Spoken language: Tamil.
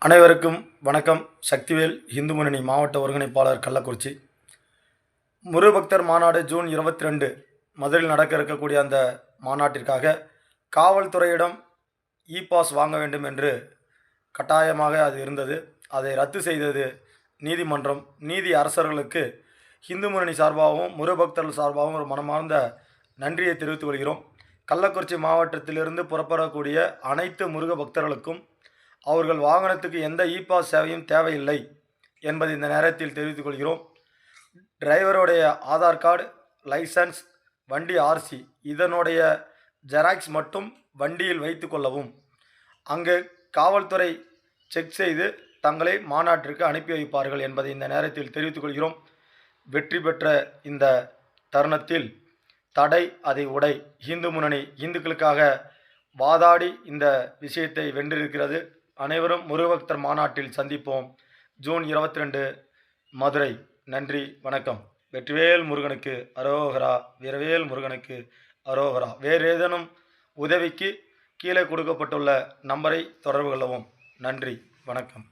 அனைவருக்கும் வணக்கம். சக்திவேல் இந்து முன்னணி மாவட்ட ஒருங்கிணைப்பாளர் கள்ளக்குறிச்சி. முருகபக்தர் மாநாடு ஜூன் 22 மதுரையில் நடக்க இருக்கக்கூடிய அந்த மாநாட்டிற்காக காவல்துறையிடம் பாஸ் வாங்க வேண்டும் என்று கட்டாயமாக அது இருந்தது. அதை ரத்து செய்தது நீதிமன்றம். நீதி அரசர்களுக்கு இந்து முன்னணி சார்பாகவும் முருகபக்தர்கள் சார்பாகவும் ஒரு மனமார்ந்த நன்றியை தெரிவித்துக் கொள்கிறோம். கள்ளக்குறிச்சி மாவட்டத்திலிருந்து புறப்படக்கூடிய அனைத்து முருக பக்தர்களுக்கும் அவர்கள் வாகனத்துக்கு எந்த பாஸ் சேவையும் தேவையில்லை என்பதை இந்த நேரத்தில் தெரிவித்துக் கொள்கிறோம். டிரைவருடைய ஆதார் கார்டு, லைசன்ஸ், வண்டி ஆர்சி இதனுடைய ஜெராக்ஸ் மட்டும் வண்டியில் வைத்து கொள்ளவும். அங்கு காவல்துறை செக் செய்து தங்களை மாநாட்டிற்கு அனுப்பி வைப்பார்கள் என்பதை இந்த நேரத்தில் தெரிவித்துக் கொள்கிறோம். வெற்றி பெற்ற இந்த தருணத்தில் தடை அதை உடை இந்து முன்னணி இந்துக்களுக்காக வாதாடி இந்த விஷயத்தை வென்றிருக்கிறது. அனைவரும் முருகபக்தர் மாநாட்டில் சந்திப்போம். ஜூன் 22 மதுரை. நன்றி, வணக்கம். வெற்றிவேல் முருகனுக்கு அரோகரா, வீரவேல் முருகனுக்கு அரோகரா. வேறு ஏதேனும் உதவிக்கு கீழே கொடுக்கப்பட்டுள்ள நம்பரை தொடர்பு கொள்ளவும். நன்றி, வணக்கம்.